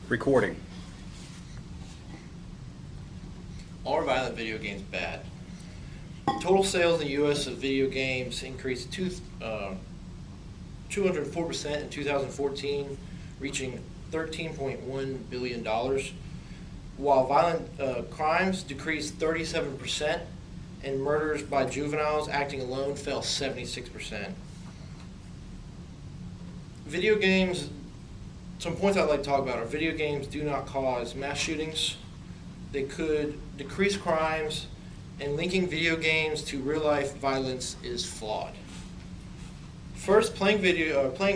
Recording. Are violent video games bad? Total sales in the U.S. of video games increased 204% in 2014, reaching $13.1 billion, while violent crimes decreased 37%, and murders by juveniles acting alone fell 76%. Video games, some points I'd like to talk about are video games do not cause mass shootings. They could decrease crimes, and linking video games to real-life violence is flawed. First, playing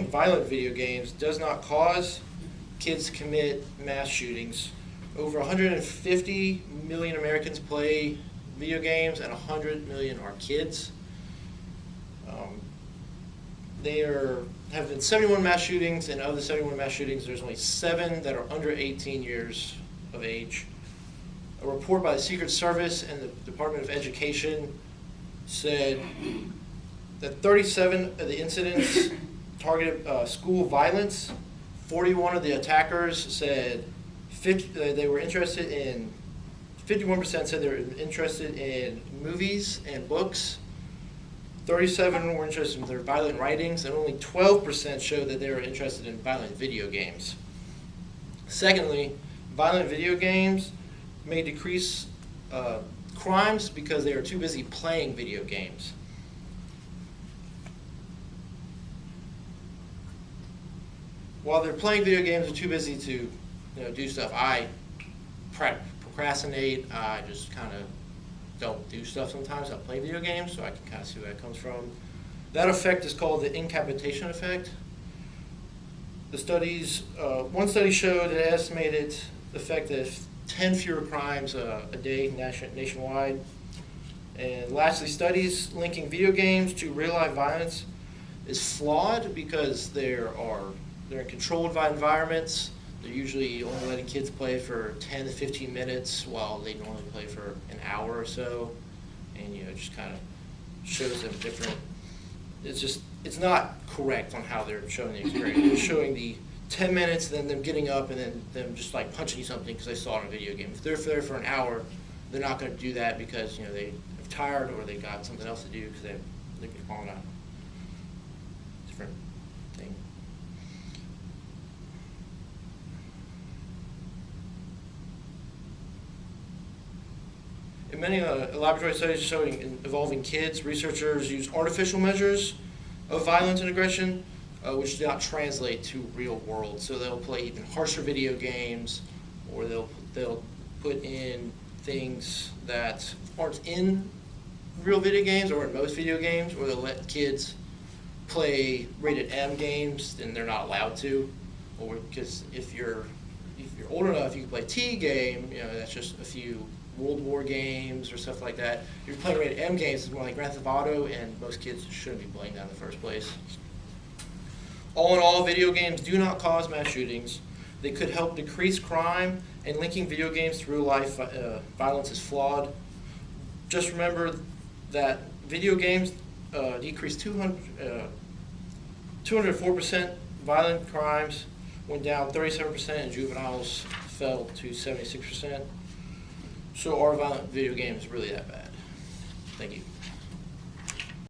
violent video games does not cause kids to commit mass shootings. Over 150 million Americans play video games, and 100 million are kids. There have been 71 mass shootings, and of the 71 mass shootings, there's only 7 that are under 18 years of age. A report by the Secret Service and the Department of Education said that 37 of the incidents targeted school violence. 41 of the attackers said they were interested in, 51% said they were interested in movies and books. 37 were interested in their violent writings, and only 12% showed that they were interested in violent video games. Secondly, violent video games may decrease crimes because they are too busy playing video games. While they're playing video games, they're too busy to do stuff. I procrastinate. I just kind of don't do stuff sometimes. I play video games, so I can kind of see where that comes from. That effect is called the incapitation effect. The studies, one study showed that it estimated the effect of 10 fewer crimes a day nationwide. And lastly, studies linking video games to real-life violence is flawed because they're in controlled environments. They're usually only letting kids play for 10 to 15 minutes while they normally play for an hour or so, and it just kind of shows them different. It's not correct on how they're showing the experience. They're showing the 10 minutes, then them getting up, and then them just like punching something because they saw it in a video game. If they're there for an hour, they're not going to do that because they're tired or they got something else to do because they're on a different thing. In many laboratory studies showing involving kids, researchers use artificial measures of violence and aggression, which do not translate to real world. So they'll play even harsher video games, or they'll put in things that aren't in real video games or in most video games, or they'll let kids play rated M games, and they're not allowed to, or because if you're old enough, you can play T game. That's just a few World War games or stuff like that. If you're playing rated M games, it's more like Grand Theft Auto, and most kids shouldn't be playing that in the first place. All in all, video games do not cause mass shootings. They could help decrease crime, and linking video games to real life violence is flawed. Just remember that video games decreased 204%, violent crimes went down 37%, and juveniles fell to 76%. So are violent video games really that bad? Thank you.